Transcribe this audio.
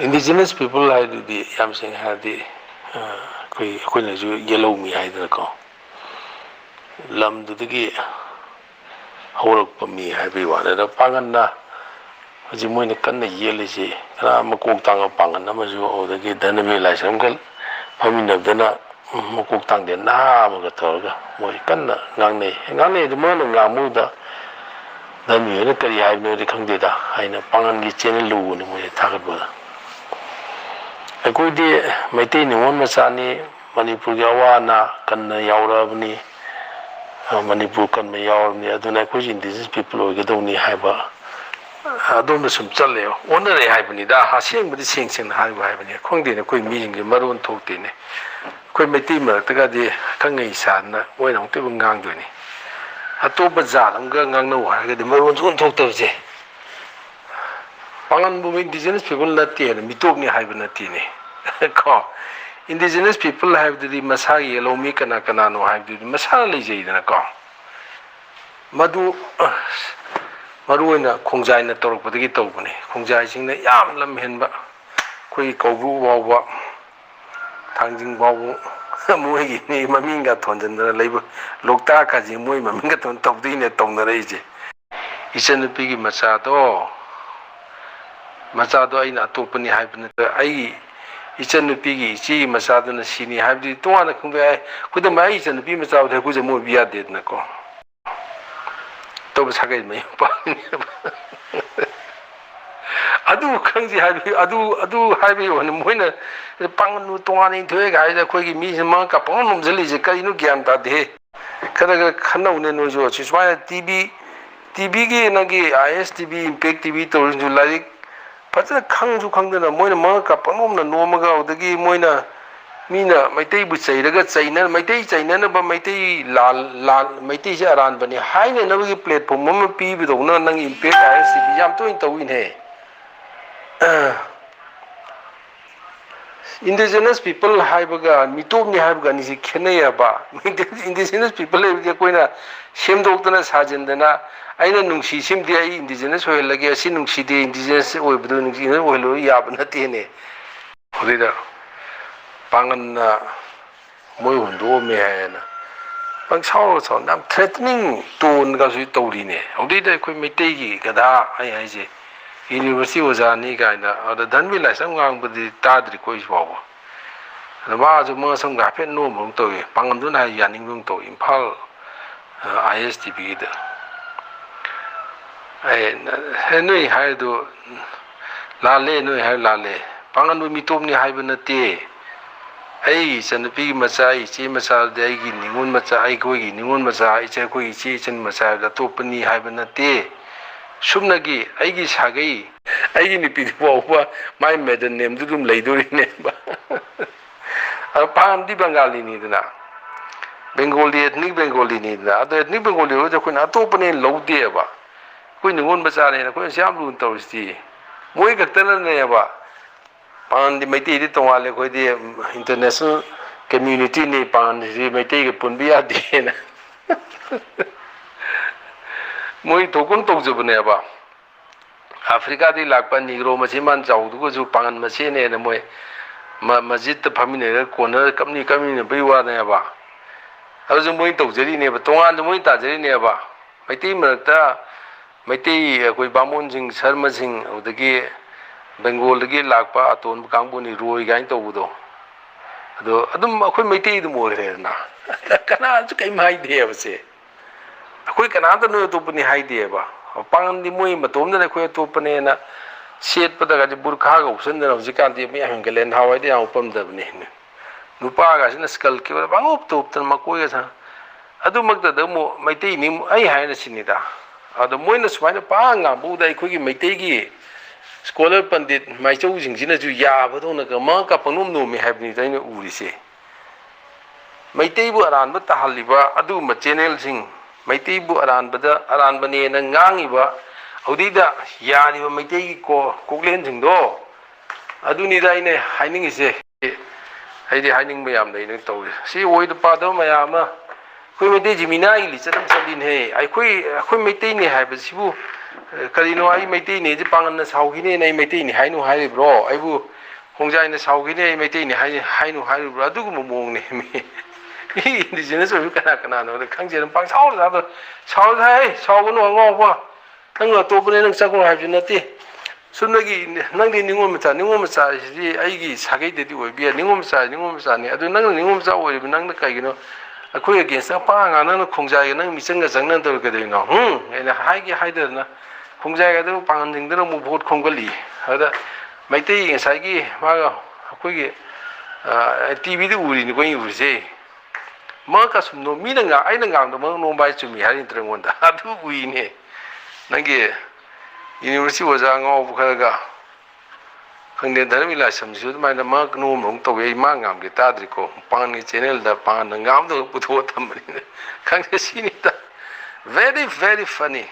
indigenous people haidudi yam sing hadi akoinaju yellow mi haidana ko lam dudagi hawrak mi haibi wana da panganna haji moina kanna yelisi kana makok tanga pangan amaju odagi danami laisam gal faminabdana makok tangde na amaga torga moi kanna ngangne de mona ngamuda danmi ne kari haibno de khangdeda haina pangan gi channel lu ne moi thagatba akoidi maitai ningon masani manipur gi awana kanna yaurabni manipur kanna yaurabni aduna ko indigenous people oigadawni haiba adom sum challe onare haibni da haseng budi seng haiba haibni khongde ne koi mi jing maron thokte ne koi maitai maraktaga di kangai sana oina ngte ngang doni atoba jat amga ngangna warga di maron sun thoktabje pangan bu indigenous people latti ne mitokni haiba natti ne ko indigenous people have the masagi yellow mi kana no have the masala lejaidana ko madu maruina khongjai na torok padagi tawbani khongjai singna yam lam henba koi kawbu bawa thangjing bawu moi gi ni maminga thonjandana leiba lokta ka ji moi maminga thon tawdi ne tongna reije ichanupi gi machado aina atopani haibna ai ichanupi gi chi machaduna sini haibdi tona khungbe kuda mai ichanupi machado ku je mo biya dedna ko to sagai mai pa adu khangji haibi adu haibi won moina pangnu tongani thoe ga da khoi gi mi ma ka pang nom jeli je kai nu gyan ta de kada khanau ne no jo chi swa tv gi na gi istv impact tv to ju like 파자 강주 강드나 모이나 뭐가 빠놈나 노마가 어디기 모이나 미나 마이테이 부차이라가 차이나 마이테이 차이나나 바 마이테이 랄 마이테이 제 아란 바니 하이네 너기 플랫폼 뭐뭐 피비도나 능 임팩트 아이시비 ям 또인 또인해 indigenous people haibaga mitobni haibaga ni se khenaya ba indigenous people ge koina semdoktana sajendana aina nungsi simdi ai indigenous hoilage asi nungsi de indigenous oibdu nungsi ne oilo yabna tene horida panganna moi hondo me hayana pang saw nam threatening tone ga sui tawrine horida koi mitei gi gada ai je university ozani gaina ada danmi laisam ngangbudi tadri koi bawa ma ju ma sam ga phe no mong to pangandu na yaning bung to imphal istb da ai noi hai do lale noi hai lale pangandu mitopni haibana te ai sanpi macha chi macha de ai gi ningun macha ai koi gi ningun macha ai che koi chi chen macha da topni haibana te sumnagi aigi sagai aigi ni pidwa my maiden name dum leiduri ne ba pan di bengali ni dana bengali ethnic bengali ni dana ado ethnic bengali ro jakoi na to pane lode ba koi ningon bacha ne koi siam lu tawsti moi gaktana ne ba pan di maiti di tongale koi di international community ni pan di maiti ke punbiya di na moi thokun tawjabne ba africa di lakpa nigro machiman chawdu ju pangan machine ne moi masjid ta phamine corner kamni ne biwa ne ba aju moi tawjari ne ba tongan moi tajari ne ba maiti marakta maiti koi bamon jing sharma sing odagi bengal dagi lakpa aton kangbu ni roi gain tawdo ado adum akhoi maiti du mo re na kana ju kai mai de ba se akhoi kana da no to puni hai de ba pangan di moi matom na khoi to pane na set pada ga burkha ga option na jikan di me hangalen hawai de ang pam da bne nupa ga sina skal ki ba bangop to tan ma koi ga adu mak da mo maitei ni ai hai na sinida adu moi na swai na pa nga bu dai khoi gi maitei gi scholar pandit mai chau jing jina ju ya ba do na ga ma ka panum no me have ni dai na uri se maitei bu aran ba ta haliba adu ma channel sing maitei bu aran bane na ngangi ba audida yani ba maitei gi ko koklen jing do adu ni dai ne haining ise haidi haining mayam dai ne to si oi da pa do mayama koi maitei jimina gi li chadam chalin he ai koi maitei ne hai ba sibu ꯀꯔꯤꯅꯣ ꯑꯩ ꯃꯩꯇꯩꯅꯦꯁꯦ ꯄꯥꯡꯒꯟꯅ ꯁꯥꯎꯈꯤꯅꯦꯅ ꯑꯩ ꯃꯩꯇꯩꯅꯤ ꯍꯥꯏꯅꯨ ꯍꯥꯏꯔꯤꯕ꯭ꯔꯣ ꯑꯩꯕꯨ ꯍꯣꯡꯖꯥꯏꯅ ꯁꯥꯎꯈꯤꯅꯦ ꯑꯩ ꯃꯩꯇꯩꯅꯤ ꯍꯥꯏꯅꯨ ꯍꯥꯏꯔꯤꯕ꯭ꯔꯣ ꯑꯗꯨꯒꯨꯝꯕ ꯃꯑꯣꯡꯅꯦ ꯃꯤ indigenous ꯑꯣꯏꯕ ꯀꯅꯥꯅꯣ ꯈꯪꯖꯦ ꯑꯗꯨꯝ ꯄꯪꯁꯥꯎꯗ ꯁꯥꯎꯗ ꯁꯥꯎꯗ ꯍꯥꯏ ꯁꯥꯎꯒꯅꯨ ꯑꯉꯥꯎꯕ ꯅꯪ ꯑꯇꯣꯞꯄꯅꯦ ꯅꯪ ꯆꯠꯈ꯭ꯔꯣ ꯍꯥꯏꯕꯁꯨ ꯅꯠꯇꯦ ꯆꯨꯝꯅꯒꯤ ꯅꯪꯗꯤ ꯅꯤꯡꯉꯣꯜ ꯃꯆꯥ ꯍꯥꯏꯁꯤꯗꯤ ꯑꯩꯒꯤ ꯁꯥꯒꯩꯗꯗꯤ ꯑꯣꯏꯕ ꯌꯥꯏ ꯅꯤꯡꯉꯣꯜ ꯃꯆꯥꯅꯤ ꯑꯗꯨ ꯅꯪꯅ ꯅꯤꯡꯉꯣꯜ ꯃꯆꯥ ꯑꯣꯏꯔꯤꯕ ꯅꯪꯅ ꯀꯩꯒꯤꯅꯣ ꯑꯩꯈꯣꯏ ꯑꯒꯦꯟꯁꯇ ꯄꯥꯉꯥ ꯅꯪꯅ ꯈꯣꯡꯖꯥꯏꯒ ꯅꯪ ꯃꯤꯆꯪꯒ ꯆꯪꯅꯗꯧ ꯀꯩꯗꯧꯔꯤꯅꯣ ꯑꯩꯅ ꯍꯥꯏꯒꯦ ꯍꯥꯏꯗꯗꯅ ꯈꯣꯡꯖꯥꯏꯒ ꯑꯗꯨ ꯄꯥꯡꯒꯟꯁꯤꯡꯗꯨꯅ ꯑꯃꯨꯛ ꯚꯣꯠ ꯈꯣꯝꯒꯠꯂꯤ ꯑꯗ ꯃꯩꯇꯩ ꯉꯁꯥꯏꯒꯤ ꯃꯥꯒ ꯑꯩꯈꯣꯏꯒꯤ ꯇꯤꯚꯤꯗ ꯎꯔꯤꯅꯤꯀꯣ ꯑꯩꯅ ꯎꯔꯤꯁꯦ ꯃꯥ ꯃꯤꯅ ꯑꯩꯅ ꯉꯥꯡꯕꯗ ꯃꯉꯛ ꯅꯣꯝꯕ ꯆꯨꯝꯃꯤ ꯍꯥꯏꯔꯤ ꯅꯠꯇ꯭ꯔ ꯑꯩꯉꯣꯟꯗ ꯑꯗꯨ ꯎꯏꯅꯦ ꯅꯪꯒꯤ ꯌꯨꯅꯤꯚꯔꯁꯤꯇꯤ ꯑꯣꯖꯥ ꯉꯥꯎꯕ ꯈꯔꯒ ꯈꯪꯗꯦ ꯙꯔꯃꯕꯤꯂꯥ ꯁꯝꯁꯤꯁꯨ ꯑꯗꯨꯃꯥꯏꯅ ꯃꯉꯛ ꯅꯣꯝꯕ ꯑꯃꯨꯛ ꯇꯧꯋꯤ ꯑꯩ ꯃꯥ ꯉꯥꯡꯒꯦ ꯇꯥꯗ꯭ꯔꯤꯀꯣ ꯄꯥꯡꯒꯟꯒꯤ ꯆꯦꯅꯦꯜꯗ ꯄꯥꯡꯒꯟꯅ ꯉꯥꯡꯕꯗ ꯄꯨꯊꯣꯛꯑ ꯊꯝꯕꯅꯤꯅ ꯈꯪꯗꯦ ꯁꯤꯅꯤꯗ ꯚꯦꯔꯤ ꯐꯅꯤ